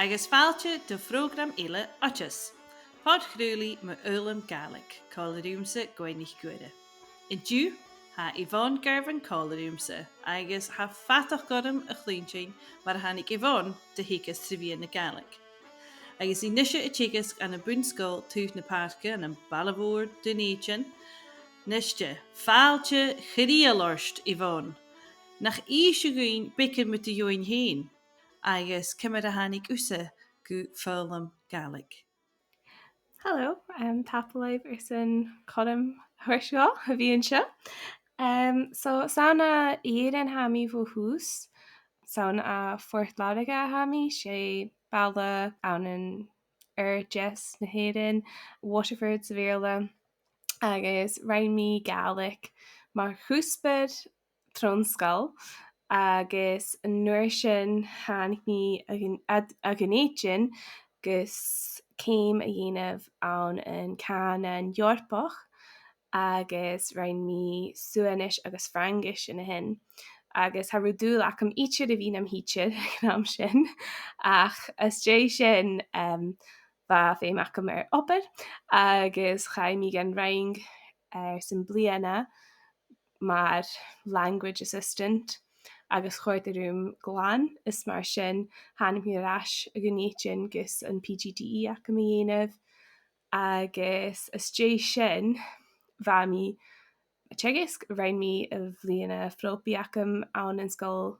agus fáilte do Prògram eile achas. Pod chrúlaí me ulam Gàidhlig, coilearansa Gwenich Guide. In dú, ha Yvonne Girvan coilearansa, agus ha fatach godam a chlúntein mar hanig Yvonne de higas trivia na Gàidhlig. Agus inisio y teagaisg an y bwnsgol tŵth na parca an y balafôr dyneidian, nisje, fáilte chríalorst Yvonne. Nach eisiau gwyn bicr met de join heen, agus cymryd a hanig usa gu fólam Gàidhlig. Hello, tapalaib yn codam thuirseo a bhíonn seo. So sauna éan hami fo hús, sauna a forthladaga hami sé balla anan jes na héan, Waterford sa bhéarla, agus raimí Gàidhlig mar chúsped tron scal, agus nuair sin hánig ní a gnéitin gus céim a dhéanamh an cànan Eorpach agus rain mi suanis agus frangis in a hin. Agus ha rudú lacham itir a bhín am hítir gnam sin, ach as dé sin ba fé macham opad, agus chai mi gan rang sy'n bliana mar language assistant, agus chuirt a rúm glán is mar sin hanam hi ras a gnéitin gus an PGDE ac am dhéanamh, agus as dé sin bha mi teagaisg rain mi a bbliana fropi acam an an scoil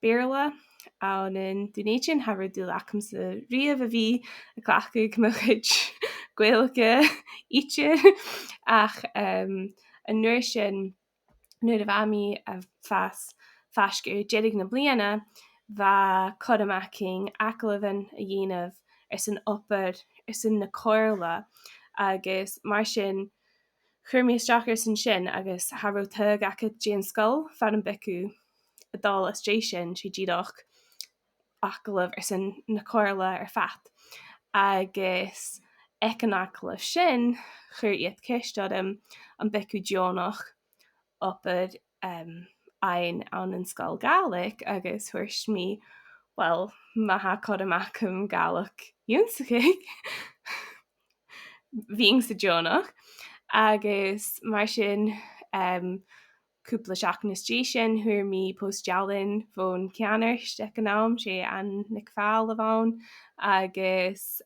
béarla an an dúnéitin ha rudú lacham sa riamh a bhí a clachu cymachid gweilge itir, ach an nuair sin nuair a bha mi a fasgur jedig na bliana bha codamaching aclavan a dhéanamh sy'n opad sy'n na coirla, agus mar sin churmi strachar sin agus harú tug acad Jane Skull fan an becu a dal as Jason si ddídoch acalav sy'n na coirla fat, agus ecanacla sin chur iad ceistadam an becu dionach opad ein an an scoil Gàidhlig, agus thuirs mi, well, maha codamacham Gàidhlig ionnsachadh bhíng sa dionach, agus mar sin cúpla seachnas dé sin thuair mi postjalin fón ceanar stecanám sé an nic fáil a bhain, agus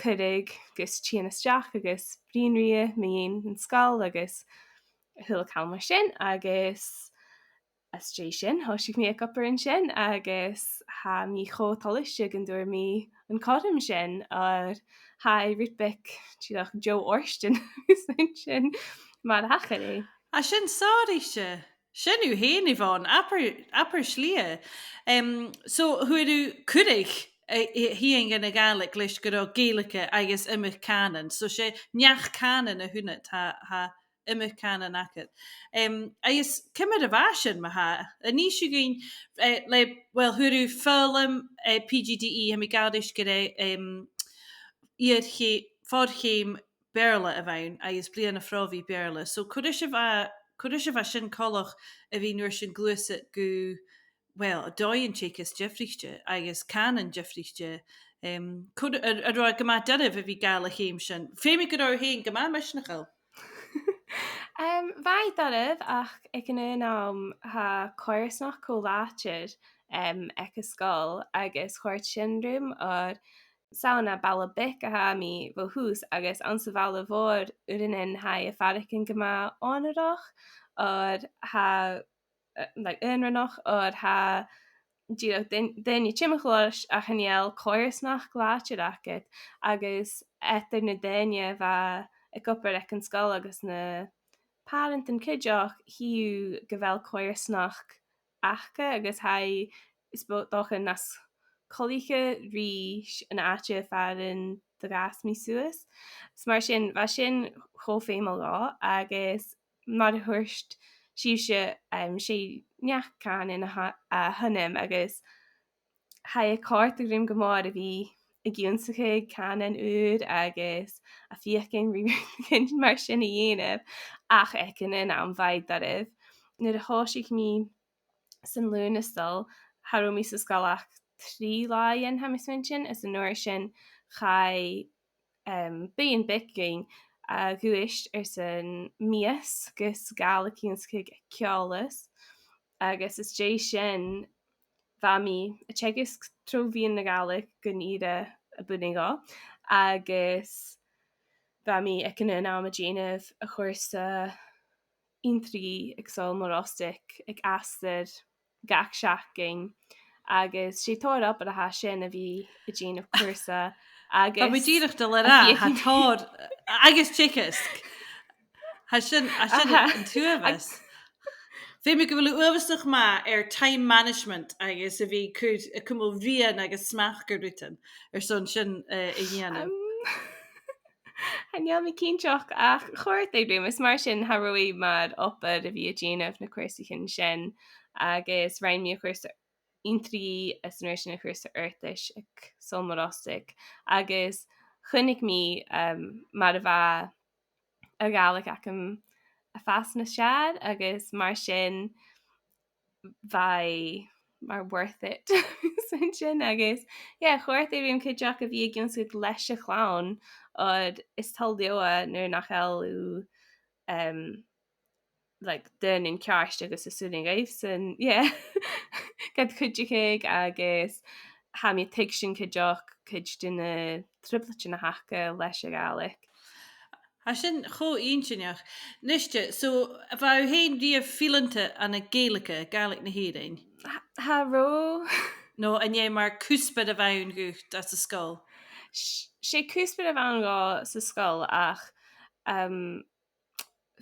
cuidig gus tíanasteach agus bríonria mé an scoil agus thula calmar sin, agus as dé sin thoisig mí upar an sin, agus ha mi chotáiste an dúir mi an codam sin ar ha ritbic tíach Joe Orston sin mar hachar A sin sònraichte, sin yw hen Yvonne, apar slia. So huidu cuidig hi yn gynna Gàidhlig leis gyda Gaeilge agus imich cànan. So sé neach cànan a hwnna ha imich cànan acad. Agus cymryd y fashion ma ha. A ni siw gyn, well, huidu fólam PGDE am I Gàidhlig gyda iad ffordd chem Berla a bhain, agus bliana frovi Berla. So cwrdd fa sin coloch a bhí nuair sin gluasa gu, well, a dóin tchéchas Jeffrichte, agus cànan Jeffrichte. Cwrdd a roi gyma dyryf a bhí gael a chem sin. Fémi gyda'r hen gyma mysnachol? Fai dyryf, ach ag yn ha coirsnach colátir ag ysgol, agus chuirt sin rúm ar sauna balla bic a ha mi fo hús, agus ansa bhalla bhór urinin ha a faricin gyma onadach, or ha unranach, or ha dyn i chimachlosh a chaniel coirsnach glátir acad, agus etar na dynne va a gopar ag an scoil agus na parent an cideach hiú gyfel coirsnach achca, agus ha is dochan nas coliche rís an áte farin de gas mi suas. Smar sin va sin cho fémal lá, agus mar thuirst síse sé neach cànan a hunim, agus ha a cart a grim gomár a bhí a ionnsachadh cànan úd, agus a fiacin ri mar sin a dhéanamh, ach ecin an bhaid daibh. Nuair a thoisig mi san lúnastal, harú mi sa scalach trí láin ha mis sin is an nuair sin chai bíon bicing a ghuiist ar san mías gus galachíns chuig ceolalas agus is dé sin bhamí a tegus trohíon na galach gon ire a bunigá agus bhamí ag an am a déanamh a chuir sa intrí ag sol morástic ag asad gach seaching agus sé tóir up a ha sin a bhí a déanamh cuasa agus Ba díireach de le ra tád agus teagaisg. Tá sin an tuahas. Fé me go bhfuil uhasteach má ar time management agus a bhí chud cumó bhríon agus smach go ruútan ar son sin i dhéanamh. Hanneal mi cínteach ach chuir é dúm is mar sin haróí mar opad a bhí a déanamh na cuasachin sin agus raimí a chuirsa intrí is nuair sin a chuirsa airtais ag solmarástic agus chunig mí mar a bheit a gálaigh acham a fas na sead agus mar sin bhai mar worth it sin agus chuirt é rion chuideach a bhí gin sú leis a chlán od is tal deoa nuair nach eú dun in ceart agus is súling raibh san gad chuideigh agus ha mí tuig sin chuideach chuid duna triplet na hacha leis a gálaigh. Tá sin cho inseneach. Niste, so bheit héin díobh fileanta anna géalacha gaalaigh na héadain. Thró? No, a é mar cúspad a bhain gúcht as a scóil. sé cúspad a bhain gá sa scóil ach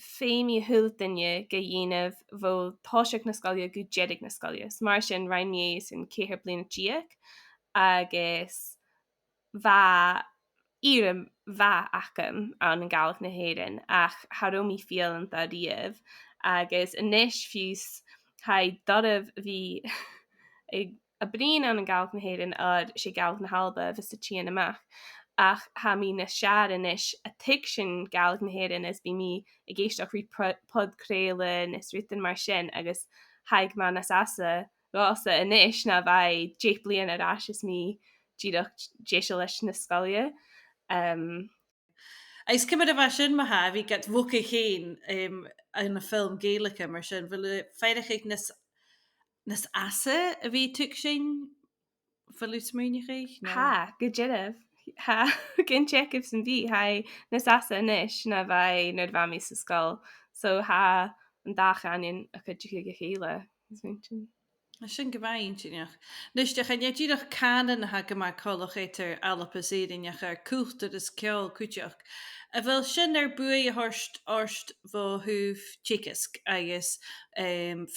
féimi thul duine go dhéanamh bhó táiseach na scoile go jeidig na scoile. Mar sin raimé sin céthir bliana díach agus bheit írim bheit acham an gáalach na héireann ach tharomí fileanta díobh agus inis fiús ha dodamh bhí ag a brín an gáalach na héireann ad sé gáalach na halba bheits a tíanamach ach ha mí na seaad inis a tuig sin gáalach na héireann is bí mí i ggéisteach rí podcréile is ruútan mar sin agus haig man na sasa rása inis na bheith déich blian a rás is mí díadach déisiil leis na scoile. Is cymryd a bheit sin maha bhí get bhuca chéin in na film géalacha mar sin bhfuil féidirich ag nas asa a bhí tuig sin bhfuil smúneach? Ha, go déanamh. Ha, gin checkibh san bhí ha nas asa inis na bheith nó bhamí sa scóil so ha an dachaan a chuide go chéile sin go bhainteach. Nuisteach an díadach cànan ha go mar choch étar alapasíideach ar cúachtar is ceol cuiteach. A bhfuil sin ar buí a thuirst orst bh thuh teagaisg agus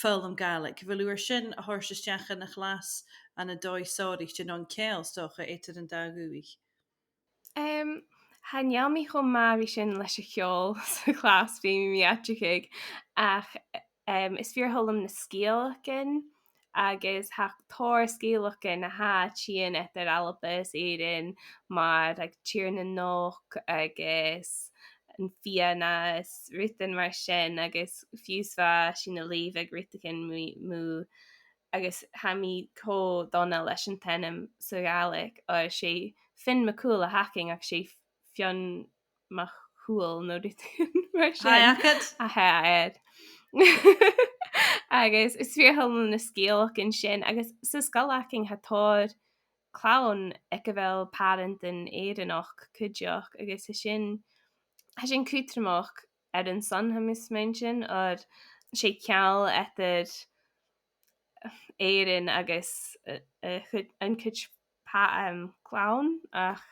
film gaalaigh. Bhfuil uair sin a thuirsteachchan na chlas an na dóisáiríte an céal stocha étar an dagúigh. Hannealmí chum má bhí sin leis a cheol sa chlás bhí mí atriigh ach is feartholm na scéalacin agus tóir scéalacin na ha tían ar alpas éan mar ag tíir na nóch agus an fianas ruútan mar sin agus fiúsfa sin na léomh ag ruútacin mú agus hamí có donna leis an tenim sa gáalaigh ó sé fin macúil a hacking ach sé fion mar chúil nó mar sin a head. Agus is feartholm na scéalacin sin agus sa scoilaching hatáir clán ag go bhfuil parent in éidirnach cuideach agus sin cútramach ar an son ha mis sin ó sé ceall etar éan agus an chud clán ach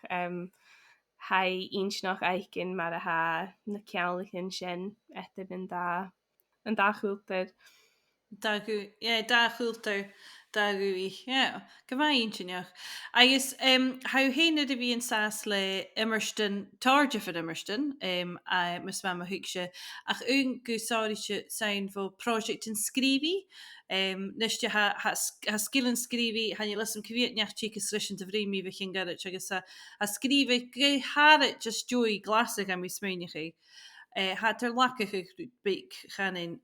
ha insnach aici mar a ha na ceallachin sin etar an dáchúltar. Dáchúltar dagúí go bhainteach. Agus ha héine a bhí an sás le immerston táde fan immerston mus me a thuigse ach ún goáirite sein bh project in scríbí nuiste ha skillan scríbí han je lesum cyfiad neachttí srisin a bhrímí bh chin garid agus a scríbh gothad just joí glasig a mí smúneché. hat lacha be chànan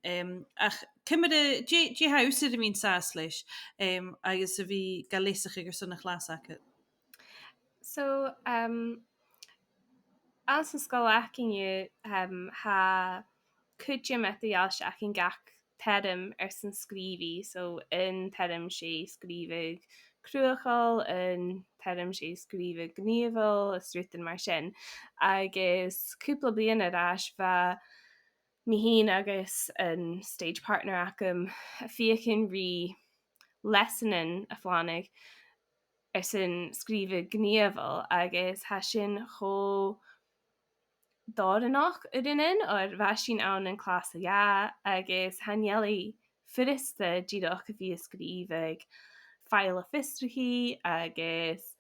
ach cymryd dé haws ydym i'n sas leis agus y fi gael leasachadh gur son ghlasadh. So, as an scoilearan ha cuideachd ach an gach teirm san scríbhí, so in teirm sé scríbh cruachal, in teirm sé scríbh gníomhil, is ruighinn mar sin. Agus cúpla bliain arás bheit mihín agus an stage partner acham fiachan rí lesanan a fhánaigh san scríbh gníomhil agus ha sin cho dáranach a rinnin or bheit sin ann an clás a ja agus hanealaí firiste díadach a bhí scríbh file fistraí agus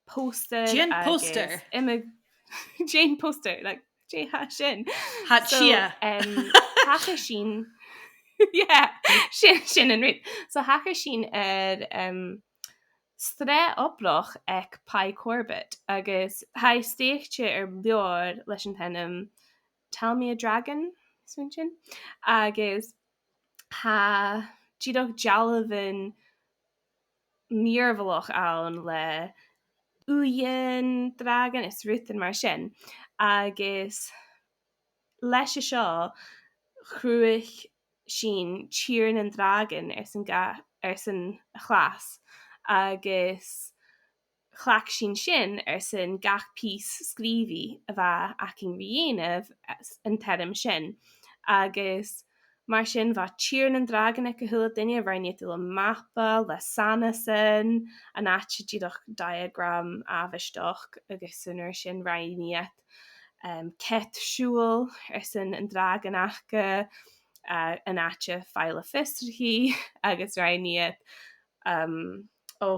poster Jane poster. Jane poster like Jane ha sin Hat sia. hacha sin sin an rit so hacha sin Stré oplach ag pai corbett agus ha stéichte leor leis an tenim Tell Me a Dragon sin agus ha díadach jaalavan níormhalach ann le uien dragon is ruighinn mar sin agus leis seo chruúich sin tíran an dragon san chlas agus chhlaach sin san gach pís scríbhí a bheit acin rianamh an teirm sin agus mar sin bheit tíran an dragon ag go thula duine bhainne le mappa le sanna san an áte díadach diagram ahaisteach agus sunar sin rainiad cetsúil san an dragon acha an áte file fistraí agus rainiad ó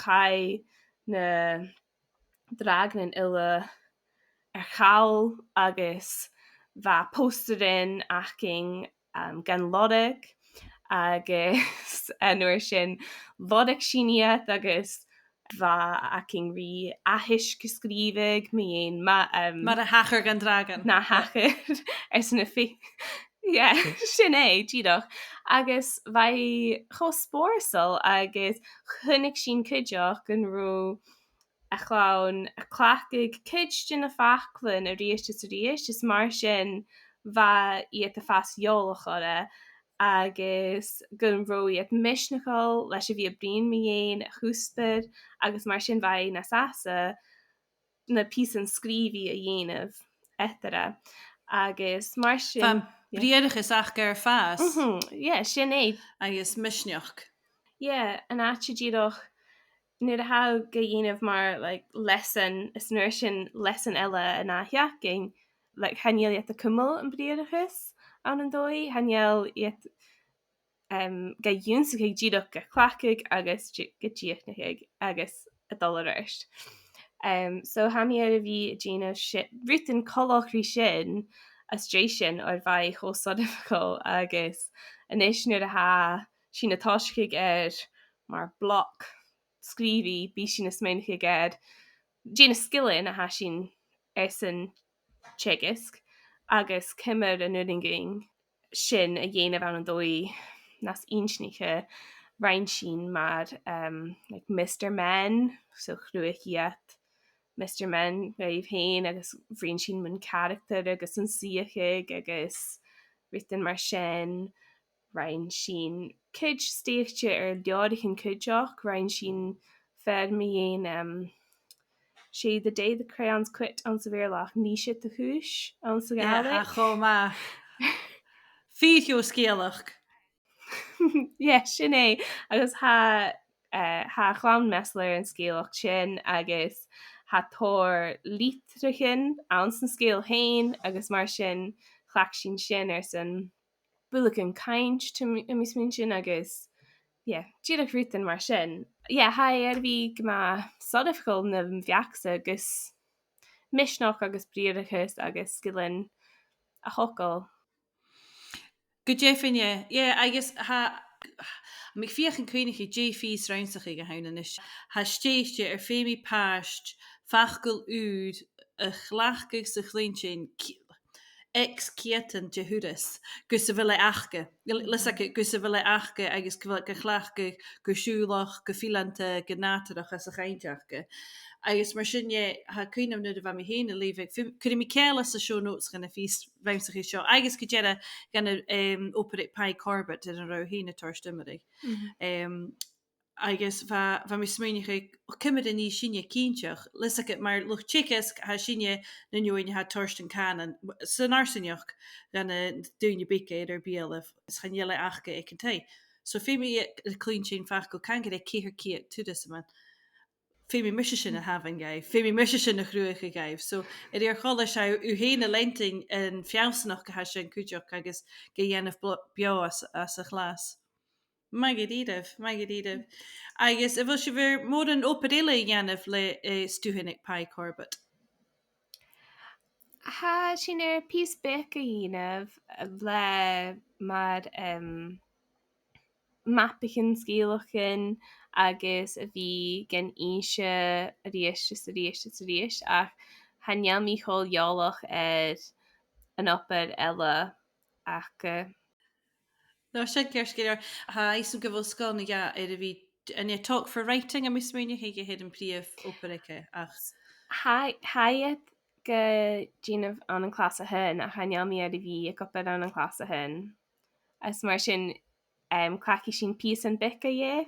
chai na dragan ile chaall agus bheit posterin aching gan lodig agus nuair sin lodig siniad agus bheit aching rí ahiis go scríbh mé mar a hachar gan dragan na hachar san na fi sin díadach agus bheit chospórsal agus chunig sin cuideach an ro a chlán a chhlaachig cuid sin na fachlann a ríiste sa ríist is mar sin bheit iad a fas jólacha agus gon ro iad misneáil leis a bhí a bríon méhéin a chuúspid agus mar sin bheit na sasa na pí an scríbhí a dhéanamh etara agus mar sin Bríadach is ach gur fás sin agus misneach. An áte díadach nuair a ha go dhéanamh mar lesan is nuair sin lesan eile in átheaching haneal iad a cumul an bríadachas an dói haneal iad go dúnsaigh díadach go chhlacaigh agus go dtíochnaigh agus a dullarist. So haíar a bhí déanamh ruighinn choláchrí sin as sin ar bhaid chósadifaá agus inis nuair a ha sin natáisciigh mar bloc scríbhí bí sin na smaoinigh déana skillin a ha sin san teagaisg agus cimid an nuinging sin a dhéanamh an dói nas insniche rein sin mar Mr. Men so chruúichiad Mr. Men raibh féin agus bhríonn sin mun character agus an siachaigh agus ruighinn mar sin rein sin cuid stéichte leorichin cuideach rein sin fer méhéin sé The Day the Crayons Quit an sa bhéarlach ní si a chúis an sa Gàidhlig. Chomá Fío scéalach. Sin agus ha chlán mesler an scéalach sin agus ha tóir lítrachin an san scéal hain agus mar sin chhlaach sin san bulachan kaint mis min sin agus díadach ruighinn mar sin. Ha bhí go sodifcail na bheachsa agus misneach agus bríadachas agus skillin a hocail. Go dé finne agus mé fiochan cuioinnig dé fís roinsach go hanan is ha stéiste ar fémi páist fachgul úd a chhlaachcaigh sa chlín sin ex-ciatan de thuras, gus a bhfuil achcha. Leasachadh gus a bhfuil achcha agus go chhlaachcha go siúlach, go fileanta, go nátarach as a chainteachcha. Agus mar sinne ha cuiinam nu a bheit mi héna líbh, chuir mi céala sa show notes gan a fís bhaimsach seo. Agus go dead gan operate pai corbett in a ruighinn tarstimmeri. Agus bha mi smúniche cumid in ní sinne cínteach, leasachadh mar luch teagaisg ha sinne na nuoine ha tarsten cànan, san arsanneach gan a dúine bice ar bíalah, is chan eile achcha ag an tai. So fé mi a clean sin fach go can get a céhir ciat to this man. Fé mi mis sin a havan gaibh, fé mi mis sin a chruúige gaibh. So ar chola se u héna lenting an fiamsannach go ha sin cuideachd agus go dhéanamh beo as a glas. Mai gadíideh. Agus a bhfuil si bhir mór an operéile dhéanamh le stúhinnig pai corbett. Tá sin ar pís bic a dhéanamh le mar mappicin scíalachin agus a bhí gan ise a ríis ach haneal mí chol jálach ar an opad eile ach No sé ceir ha isú go bhfuil sá na ga ar a bhí an talk for writing a mis smúine ché héad an príomh operice ach. Haiad go díanamh an clás a hin a haneal mí ar a bhí ag opad an clás a hin. As mar sin claci sin pís an bica dhé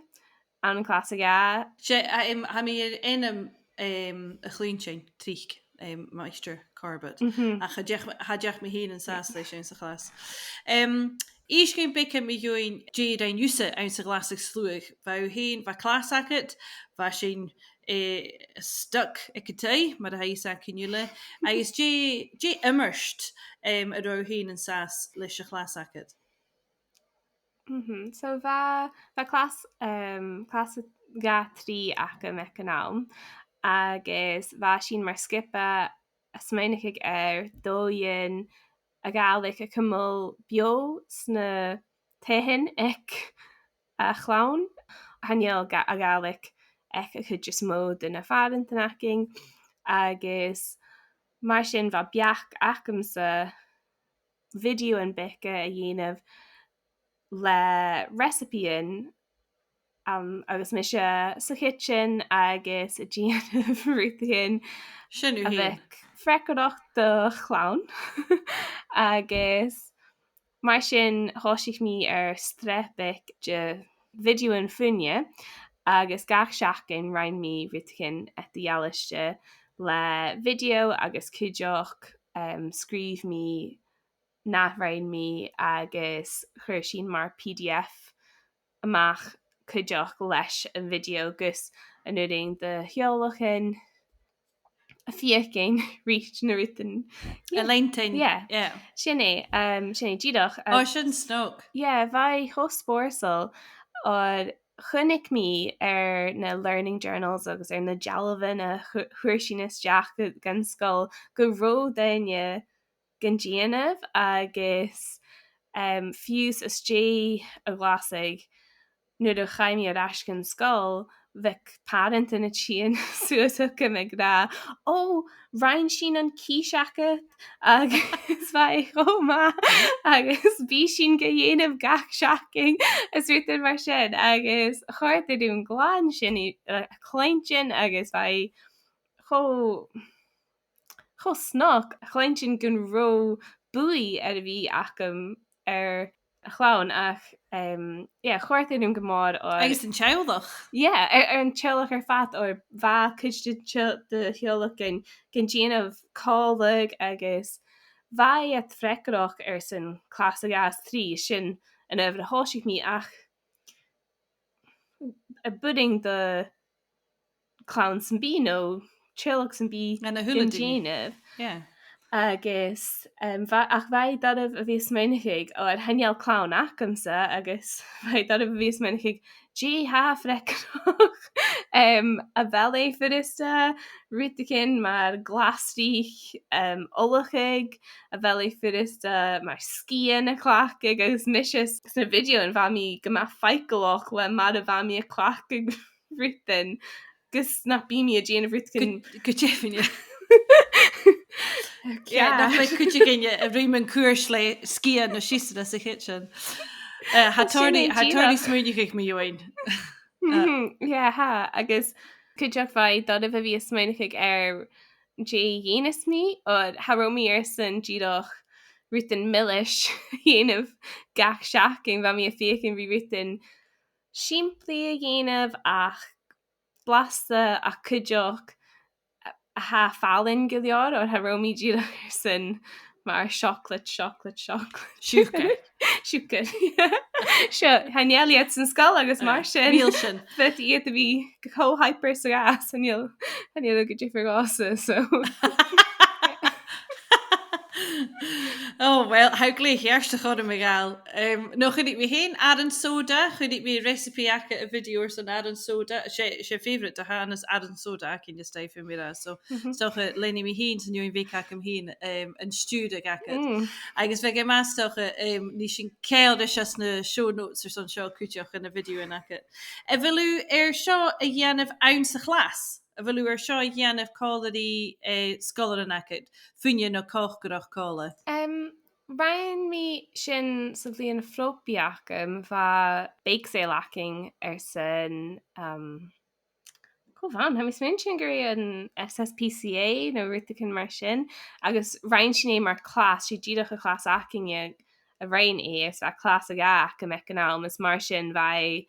an clás a ga. sé ha mí ar inam a chlúntein tríic meister corbett a chadeach mi hín an sás lei sin sa chlas. Ís cén bice mi join déad ein úsa an sa glasig slúig, bheit héin bheit leasachadh, bheit sin stuck ag go tae, mar a haísa cinúile, agus dé immerst a ruighinn an sás leis a leasachadh. So bheit clás ga trí acha me canám agus bheit sin mar skipa a smainigh ar dóin a Gàidhlig a cumul bio sna teagaisg ag a chlán haneal a Gàidhlig ag a chud just mód in a fadantanaching agus mar sin bheit beach acham sa video an bice a dhéanamh le recipíin agus mis sa kitchen agus a déanamh ruighinn Sinú a bheith freiceadach do chlán agus mar sin thosaigh mí ar strepig de video an funne agus gach seachcin rainn mí ruighinn at the ealaiste le video agus cuideachd scríomh mí nachrainn mí agus chuir sin mar PDF amach cuideachd leis an video gus an nuing de heolachin a fiacin rícht na rutain. A leinting. Sinné díadach. Sin snog. Bheit thospórsal or chunig mí ar na learning journals agus ar na dealbhain a chuir sin isteach gan scoil go ró daine gan déanamh agus fiús is dé a ghlasadh nuair a chaimí ar ascin scoil bheith parent in a tíon suasach me gra rainn sin an ciideachd agus bheith chomá agus bhí sin go dhéanamh gach seaching is rutain mar sin agus chuirt idirún gláán sin a chléintin agus bheith cho snog chléintin gon ró buí ar a bhí acham ar a chlán ach chuirt idirún go mór agus an teildach. Ar an teolach ar fat or bha cuiiste de heolach gan déanamh cálaigh agus bha at freiceadach ar san clás a gas trí sin an öfr a thosaigh mí ach a budding de clown san bí nó teolach san bí gan a gan déanamh. Agus ach bhaid dadamh a bhís muinigh ó heneal clown acamsa agus bhaid dadamh a bhís muinigh dí ha freiceadach a bhealé furista ruitacin mar glasrí olachaig a bhealé furista mar scían a clach agus misis sna video an bhamí go má feicealach le mar a bhamí a clach ruitain gus na bíimi a déanamh ruitacin go définine. nach le cuite ginne a riman cuairs le scian na siiste sa kitchen. Hatardi smúniigh mi join. ha agus chuideach bhaid dad a bhí smuoinigh dhéanaas mí ó Harróí ar san díadach ruútain milliis dhéanamh gach seaaching bha mí a fécinn bhí ruútain siimplí a dhéanamh ach blasta a chuideach a ha fallin go leor ó Harróí díadach ar san mar chocolate. Siúcha. Siúcha. Seo hanéaliad san scal agus mar sin. Bhíal sin. But iad a bhí co-hyper sa gas hanéal go ddífar gása, so... Oh, well, how glé hearste chod me gal. No chudig mi heen adan soda, chudig mi recipe ake a video's an adan soda. She favorite to ha is adan soda ake in de stijf in mira. So stoch leni mi heen san join week akem heen en stuurde ake. Agus vege ma stoch ni sin keil de just na show notes or son show kuitjoch in a video in ake. Vil u show a ionnsachadh ionnsachadh glas. A bhfuil ar seo dhéanamh cálaí scoilearan acu fuinne nó cóchgurach cála. Ryan mi sin sa bblion fropiacham bha bake-sale-aching ar san Cóhán, ha mis min sin gur an SSPCA nó ruitacin mar sin, agus Ryan sin é mar clás, si ddíadach a clás aching a Ryan is a clás a gach a mecanál, mas mar sin bhai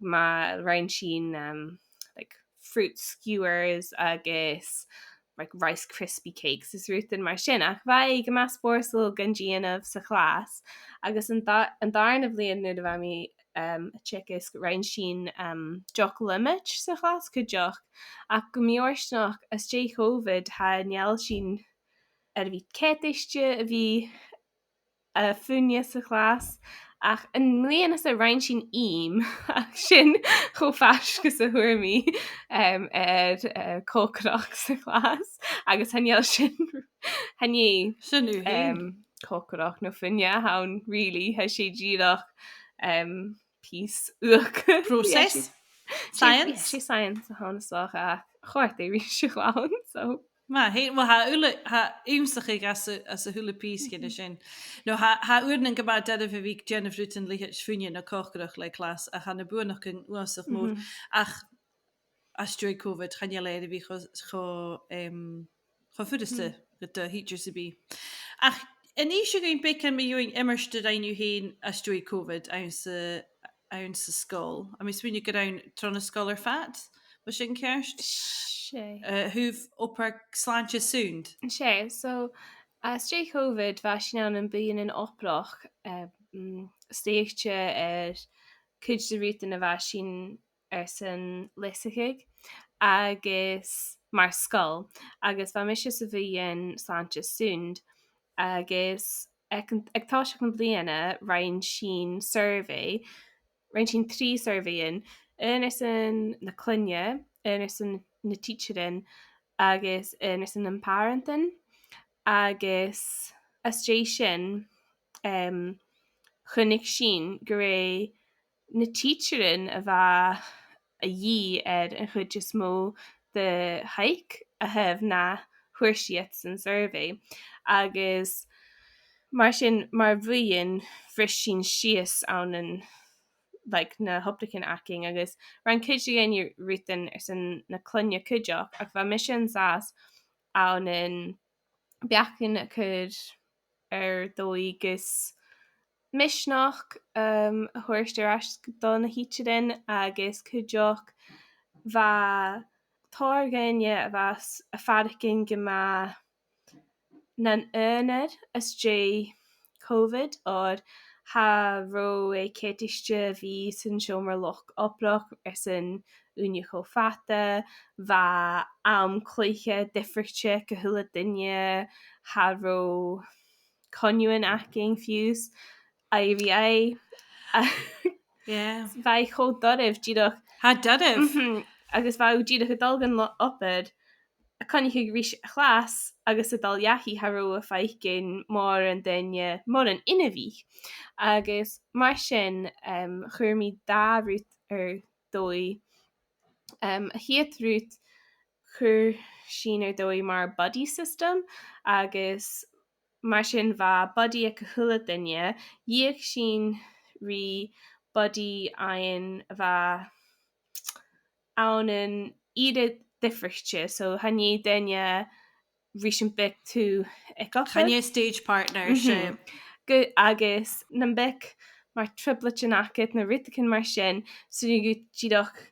ma Ryan sin fruit skewers agus like Rice Krispie cakes is ruútain mar sin ach bhaid go más bórsal ganjíanamh sa chlás agus an darna bblion nu bha mi a chickas rein sin joch limit sa chlás go joch ach go miorstnach as J COVID ha neall sin ar bhí ceiste a bhí a funne sa chlás ach an mléana is a rein sin ach sin cho fascus a thuirmí cócroch sa chlás agus hanéal sin hané sinú cócroch nó funne haun really ha sé díadach pís uach process science sé science a hánasach a chuirt é rí seáin so Ma hé ha úmsach as a hule pís ginne sin. No ha uan go bar de a bhí Jenniferúten le fuine na cochgurach le clas a han na buach an uach mór ach as stoi COVID chanje leide bhí cho fuiste go de heater sa bí. Ach in ní se gin beken me joing immerste dainú héin as stoi COVID an sa skol. A mis swinne go an tron a scholar fat was sin kerst? Who've upper slantje soond. sé, so stré COVID bhe sin an bíon in oprach stéigte ar cuid de riútain a bheit sin ar san leasachadh agus mar scoil agus bheit mis sa bhíon slantje soond agus agtá se an bliana rain sin survey rain sin 3 surveyin is san na clunne is san na teacherin agus is an parentin agus astré sin chunig sin gur ré na teacherin a bheit a dhí an chud just mó de haik a hef na chuirsiet san survey agus mar sin mar bhuiin fris sin sios an na hoplicin acing agus ran cuid gin ruútain ar san na clunne cuideach ach bheit mission as an in beachan a chud ar dóigus misnach a thuirsteir as dá na híterin agus cuideach bheit táganne a bheit a fadacin go má nan ionad as J COVID or ha ro é céitiiste bhí san seomar loch oprach ar san úne cho fata bha am chluiche difricte go thula duine ha ro conuin acing fiús bhí bheit cho dodibh díadach ha dodibh agus bheit díadach a dalgan opad a chunig rí chlás agus a dalheachí haró a feicin mór an daine mór an inahí agus mar sin chuirmí dárút ar dói a hiadrút chur sin dói mar body system agus mar sin bha body a chula dunne díag sin ri body ein bha an iad difrichte so hanné dunne ri sin bec tú Chanje stage partner se. Go agus na bec mar triplet an acid na ritacin mar sin sunnig go tídoch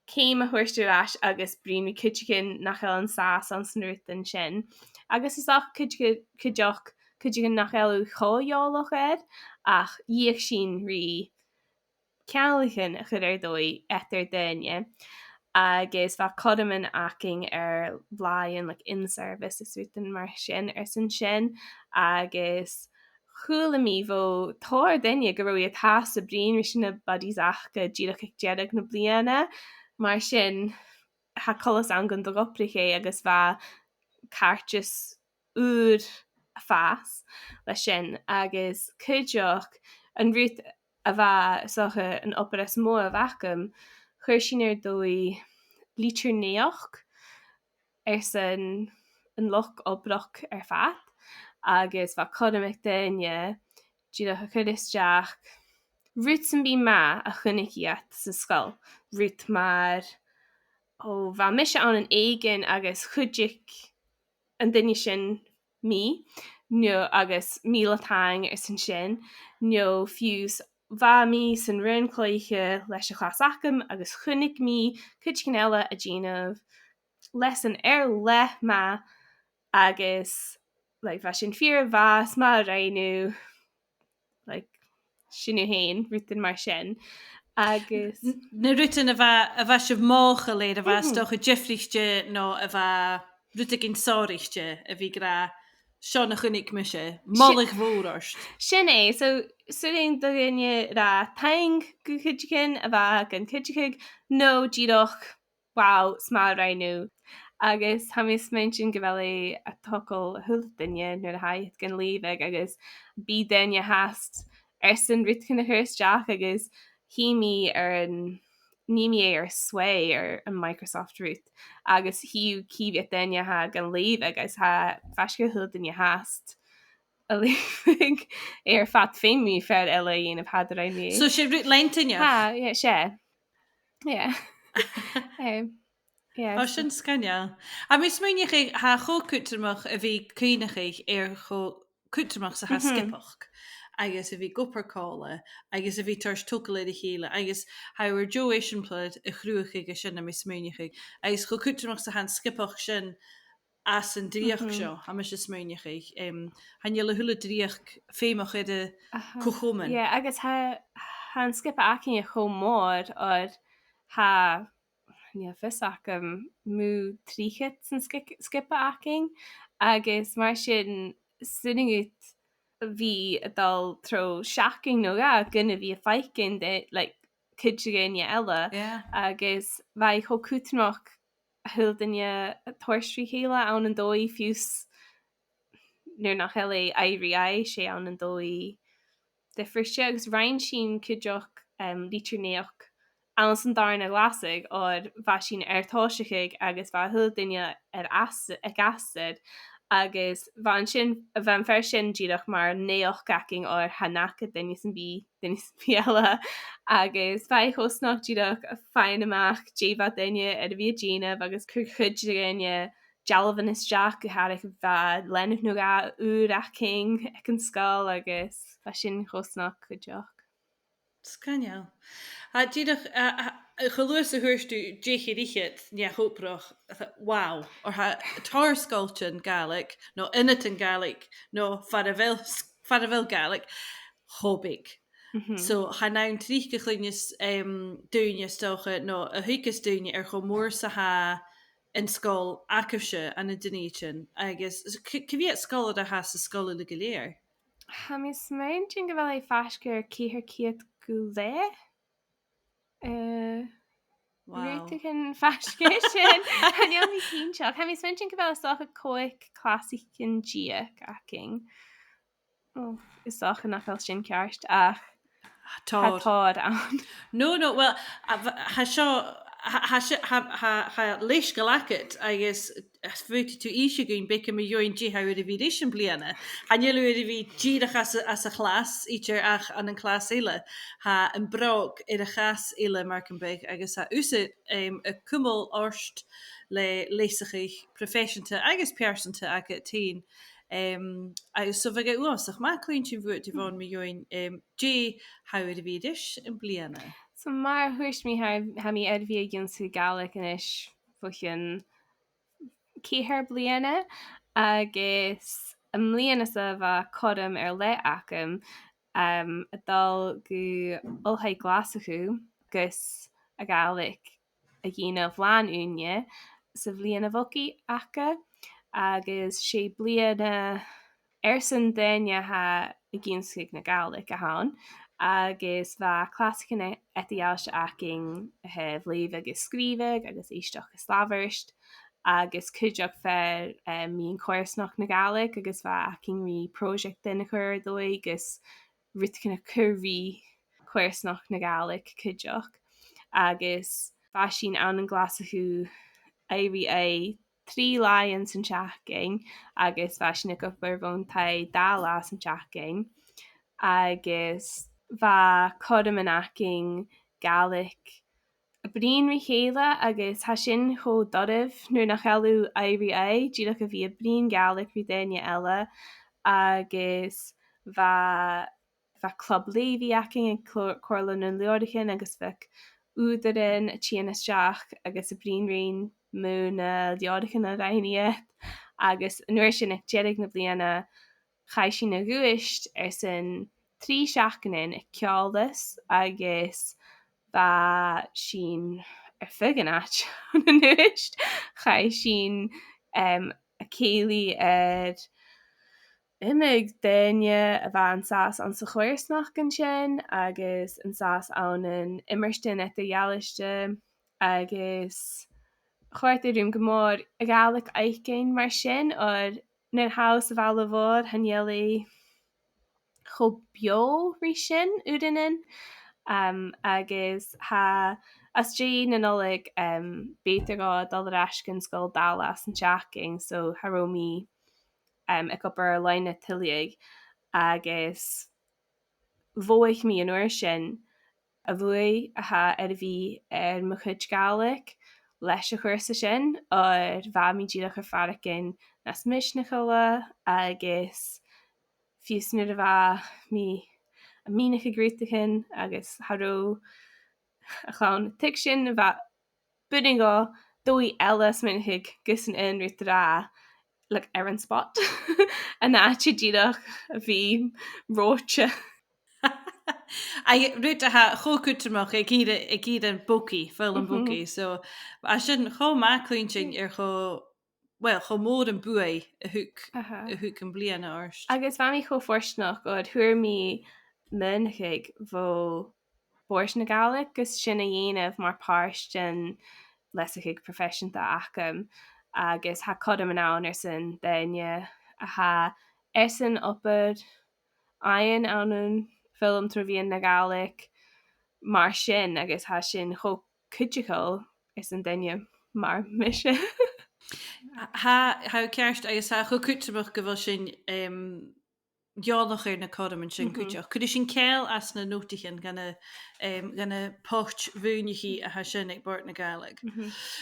céim a thuirú as agus brín cuidigin nach an sás an snúirtain sin. Agus is ach cuidigin nach eú choáálach ed ach díag sin ri cealachan a chud dói etar daine. Agus bha codaman acing bhlain like in-service is ruútan mar sin san sin agus chula mí bó tóir daine go roií a tas a brín sin na buddies ach go ddíach ag deadach na bliana mar sin ha colas angan do gopriché agus bha cartas úr a fás le sin agus cuideach an ruút a bheit socha an operas mó a bhacham chuir sin dói lítrnéoch san an loch obrach fat agus bha codamic daine díach a chuisteach ruút san bí má a chuniciíat sa skull ruút mar ó bha mis an an éigen agus chuidic an duine sin mí nó agus míletáing san sin nó fiús bha mí san rinn chloiche leis a chlasacham agus chunig mí cuidigin eile a dhèanamh leis an le má agus bha sin fear bhás má réú sinú héin ruútan mar sin agus Na ruútan a bheit sibh mácha léad a bheit stocha difrichte nó a bheit ruúta gin sònraichte a bhí gra seo na chunig muise málaigh mhórarst. Sin é so suing do gnne ra teing go chuidigin a bheit an cuideigh nó díoch wow smá réú agus ha mis mention go bhfuil a tocail thula duine nuair a haid gan líbeh agus bí daine heast san ritcin na thuisteach agus híimi an níimi ar sway ar an Microsoft root agus hiú cíbh daine ha gan líb agus ha feisce thula duine heast a líbh ar fat féimí fer eile dhéanamh had a raimí. So sé ruút leintaine? sé. sin scanne. A mis muoine ha chócutarmach a bhí cuineach ar chócutarmach sa ha skipach. Agus a bhí goparcála agus a bhí tars tucail a chéile agus hair Joation plod a chhrúach go sin na mis muoineach agus go cutarach sa han skipach sin as an dríoch seo ha me se smuoineach han le thula dríoch féimach de cothroman. Agus han skip acin a chomór or ha fisach mú tríchet san skipa acin agus mar sin sinnig bhí adal tro seaaching nó gunna bhí a feicin de cuidigine eile agus bheit cho cútanach thul duine thuirstrí chéile an an dói fiús nuair nach heile éirí sé an an dói de friiste agus rein sin cuideach lítrnéoch an san darna ghlasadh ó bheit sin airtáiseigh agus bheit thul duine ar acid agus bhain sin a bhain fer sin díadach mar néoch gacing ó hanacha duine san bí eile agus bheit chosnach díadach a féin amach déobh duine ar a bhí déanamh agus chuidigine dealbhan isteach go háirithe bheit lenah nó úracing ag an scáil agus bheit sin chosnach chuideach. Scanne. Díadach geluas a thuirstú déché richet ne hoprach wow or ha tarscultin Gaelic no innetan Gaelic no faravel Gaelic hobig. So ha naun tríke chlinnes dúine stocha no a hukas dúine go mór sa ha in skol akse an a Donation agus civí skol a has a skol le goléir. Ha mis mein go bhfuil feisce céhir ciad go le? Réitecin feisce sin mí císeach. Ha mis mein go bhfuil socha coic clásicin díach acing. Is socha nachfuil sin ceart ach tád an. No, well ha seo ha leis ghlasadh agus futi tú ise gún be me join dí ha a bhí bliana. Han jeú a bhí díach as a chlás ítir ach an chlás eile ha an brog ar a chas eile Markenbeig agus ha úsa a cumul orst le leasachadh proifeiseanta agus pearsanta aga tí. Agus so bheit uach má clín sin bhuat bhán me join dé ha a bhíidir an bliana. So mar thuirs mí ha mí bhí gin sú Gàidhlig inis fuchin céthir bliana agus an mbliana sa bheit codam ar le acham a dal go ulthaid ghlasadh gus a Gàidhlig a dhéanamh bhláán úne sa bbliana bhocaí acha agus sé bliana ar san daine ha a ggéonscaigh na Gàidhlig a tháinig agus bheit clásicin etiáiste acing a bhléomh agus scríbeh agus isteach is lábhairst agus cuideachd fear míon cuirsnach na Gàidhlig agus bheit acing rí próiseacht duine chuir dói agus rutcinna curví cuirsnach na Gàidhlig cuideach agus bheit sin an ghlasadh éirí é trí láonn san teaching agus bheit sin go bhn taid dá lá san teaching agus bheit codam an acing Gàidhlig a bríon rí chéile agus ha sin cho dodamh nuair nach chealú éirí é díach a bhí a bríon Gàidhlig rí daine eile agus bheit club léhí acing ag chuirlann an leordaichin agus bheith údarin a tíanaisteach agus a bríon rion mú na leordaichin a raithníocht agus nuair sin ag deireadh na bliana chaid sin na ghuaist ar san trí seachainin ag ceollas agus bheit sin ar figan áit an nuaist chaid sin a céalaí ar imig daine a bheit an sás an sa chuirsnach gan sin agus an sás an an imerstin at a dhealaiste agus chuirtarúm go mór a Gàidhlig éicin mar sin ar na haus a bhela bhór hannéala cho beo rí sin údainn agus ha as dé na nolig bétar á dal rascin sscoil dálas an teaching so harómí ag go bar leine tuileag agus bhuaich mí an uair sin a bhui athe ar bhí ar mo chuid Gàidhlig leis a chuirsa sin ar bheamí díach ar faracin na smisnechaile agus fiúsnar a bheith mí a mínach a grútachin agus haró a chláin tic sin a bheith buing á dóí eile sminigh gus an inrú rá le ar an spot a náte díach a bhí róte. Ruút a ha chocuúteach ag iad an bocí fel an bocí, so a sin cho má clúinting ar cho mód an bué a thuúc an bliana ást. Agus bhaimí cho forsnach go thuair mí munchaigh bó bórs na Gàidhlig gus sin a dhéanamh mar páirsten leasachadh proifeiseanta acham agus ha codam an ann ar san daine a ha ar san opad aon an film trobhíon na Gàidhlig mar sin agus ha sin cho cuideachil ar san daine mar mise. Ha ceist agus ha chu cuiteach go bhfuil sin deánach ar na codaman sin cuiteach. Cuidir sin céil as na nótaichin ganna pocht bhúneachí a ha sin ag bort na Gàidhlig.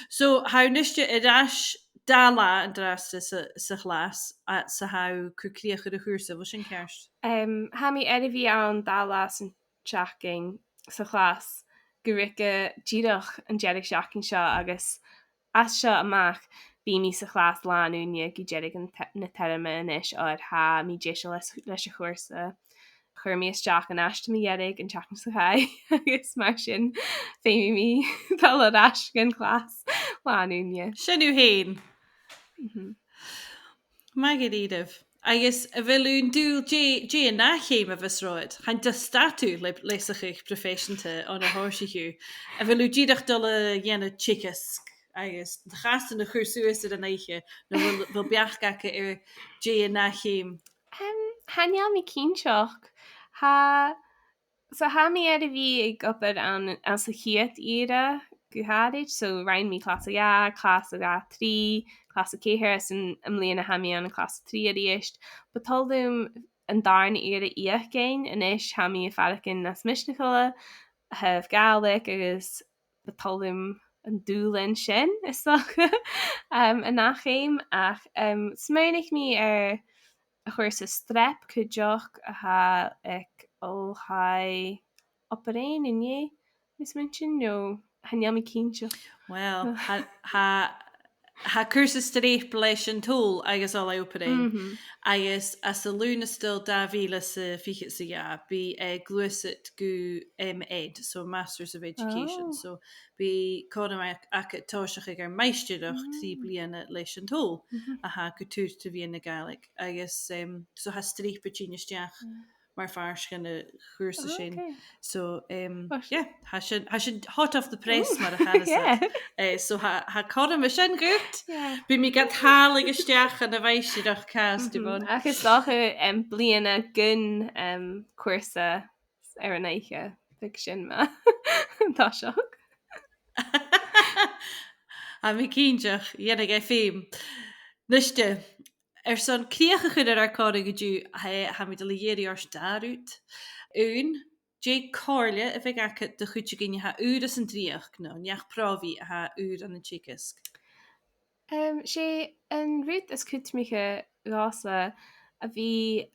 So ha nuiste i ráis dála an drasta sa chlás sa ha chucríoch a chuúsa bhil sin ceist. Ha mí bhí an dála san teaching sa chlás go rice díadach an deirigh seaching seo agus as seo amach bí mí sa chlás láúne go deirigh na teagaisg inis áir ha mí dé leis a chuirsa chuir míteach an eiste dheirigh an teachn sa chaid agus mar sin féimi mí tal aráis gan chlás láúne. Sinú héin. Mai go iadamh. Agus a bhfuún dúil dé an nachchéim a bheitsráid, chain de statú le leasachadh proifeiseanta an a háirsaú, a bhfuú díadach dola dhéanana teagaisg agus de chasan na chuúsúiste an éige nó bhfuil beachgacha ar dé an nachchéim. Haneal mí cínseach so ha mí a bhí ag opad an sa chiad ire guhadid, so rein mi clasag a, clasag a trí, clasag céhir san líana hami an clasag trí a ríist, but toldum an darn ar a íoch géin inis hami a faracin na smisnicola, hef Gàidhlig agus toldum an dúlin sin is socha a nachchéim ach sméinnig mi ar a chuir sa strep cuideachd a ha ag ó ha operain inné mis mention no hanneam mi cínseach. Well, ha cursa staréip leis an túl agus á leopadain. Agus as a lúna still da bhíle sa fiche sa ja, bí gluisit go ed, so Masters of Education. Oh. So bí códam ac táiseach ag ar meisteach trí bliana leis an túl a ha go túirta bhí na Gàidhlig. Agus so ha staréip tíineisteach mar fars ganna chusa sin. Okay. So yeah, ha should hot off the press mar a hanna. So ha códam a sin gut. Bí mi gad hálig isteach an a bhaisiach cast Yvonne. Agus dácha bliana gun cuasa ar an éige fi sin ma tá seach. A mi cínteach dhéana é féim. Nuiste, son críocha chud ar cáda go dú ha mi de léirí ar starút. Ún, Jé cóirle a bheith acha de chuite gine ha úr as an tríoch nó, neach práví a ha úr an tícasc. sé an ruút is cutmiche rása a bhí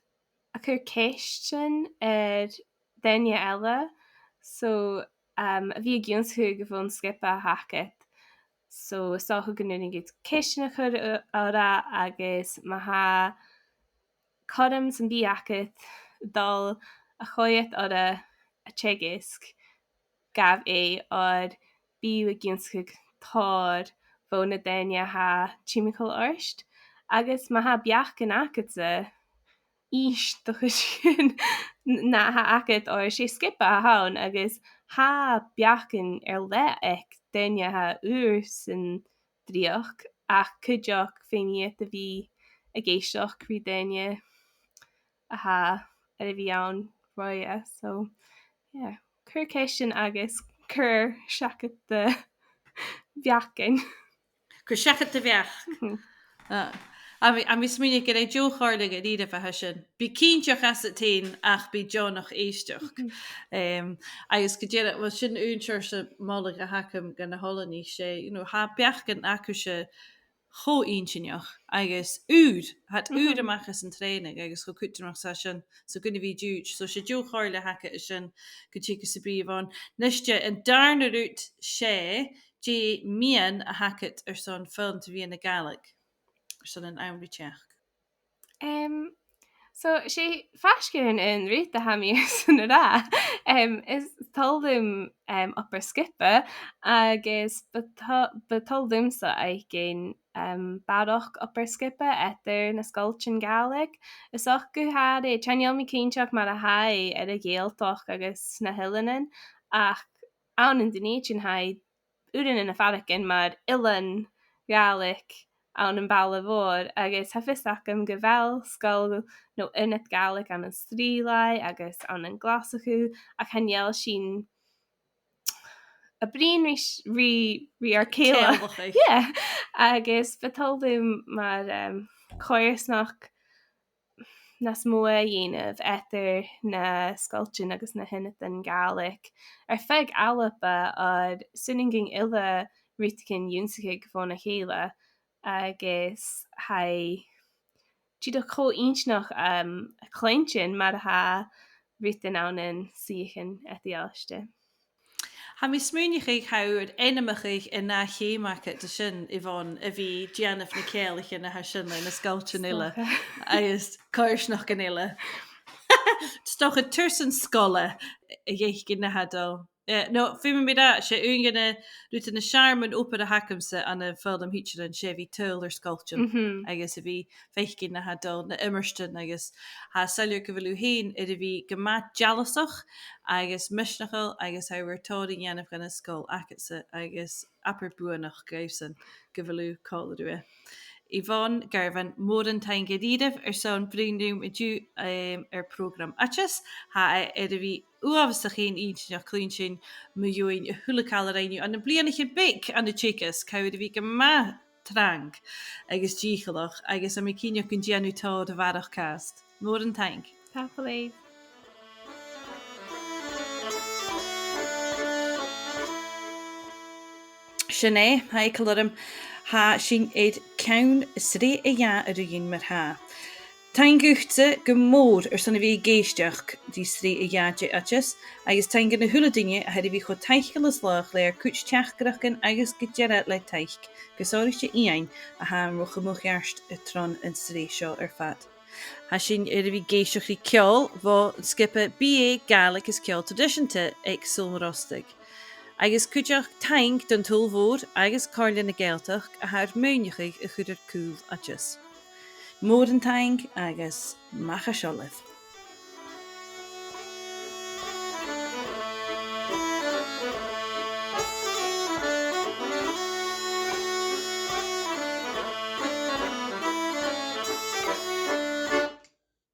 a chur céistin ar daine eile, so a bhí gionsú go bhn skipa a hacket. So stácha gonnenig go céisina chur árá agus ma ha chum san bí acat dal a choiad ar a teagaisg gab é ar bí a gionsú táir bhna daine ha chemical orst, agus ma ha beach gan acatsa ís do sin na ha acat or sé skipa a haun agus ha beachcin ar le ag daine ha úr san dríoch ach cuideach féine a bhí a géisioach crí daine a ha ar a bhí an roia, so yeah, cur céisisin agus cur seacat de beachcin. Cur seacat de bheach. A mi smíine go é dúcháirla a ríide a sin. Bí cínteach as a tain ach bí Johnach éisteach. Agus go dé bhil sin únseir sa mála a hacham gan na Hollaní sé, ha beach gan acu se cho insineach agus úd hat úd amachchas an trénig agus go cuiteach sa sin so gunna bhí dúid, so sé dúcháirla hacha is sin go tí sa bíomhán. Nuiste an darna rút sé dé mian a hacat ar son film a bhí na Gàidhlig. Son an aimriteach. So sé fascin in réit a haí san rá is toldum op ar skippe agus betoldumsa ag gin badoch op ar skippe etter na scoiltin Gàidhlig. Is och go had é teanmi cínteach mar a haid ar a géaltoch agus na hillanin ach an in dunéin haid uan in a faracin mar ilan Gàidhlig an an bailla bhór agus hefisacham go bhfuil scoil nó init Gàidhlig an strílai agus an ghlasadh a cheal sin a brín ri ar céile. Yeah, agus betoldum mar choirsnach na smóa dhéanamh etar na scoiltin agus na hinnet an Gàidhlig. Ar feig alapa ar sunninging ile rutcin ionnsachadh go bhna chéile agus hai tíad cho ínsnach a cléintin mar ha rutain an sichen ethialiste. Ha mi smúneach ag hair enimiich in na chéimecha de sin Yvonne a bhí dhèanamh na céalacha na sin le na scoiltin ile agus cóirsnach gan ile. Stoch a tursan scola a dhéich gin na hadal. No, fi mi da sé ungenne ruúta na charman op a hakamse an a feldam hitran sé vi tuil ar sculptin agus a bhí feichgin na hadal na immersten agus ha salir go bhfuú héin a bhí gemat jalasach agus misnachel agus ha táí dhéanamh gan na scóil acatsa agus apper buannach gaifsan go bhfuú callú. Yvonne Girvan mór an tain gadíideh son bríúm i dú Prògram achas ha bhí uabhasta chéan íteach clún sin muúin thulaáil réú an na blianana beic an na chicas caiir bhí go má trang agus ddíchalach agus am cíineach gon déanútá a bharach cast. Mór an tain. Tápla. Sinné ha colm ha sin éiad ceann sré a dheá a ruighinn mar ha. Tain guchte go mór sanna bhí géisteach dí sré a dheáte achas, agus tain gan na thula duine a heidir bhí chu teichil is lách le ar cúit teachgrachan agus go dead le teich, gosáiriste íon a ha rucha muchearst a tron an sré seo ar fad. Ha sin bhí géisteach í ceol bhá skippe BA Gàidhlig is ceol tradiisianta ag sònraichte. Agus cuideachd tain don túlmhór agus cáirlinn na Gaeltach a thar múnechaigh a chuidir cúil achas. Mór an tain agus macha seolamh.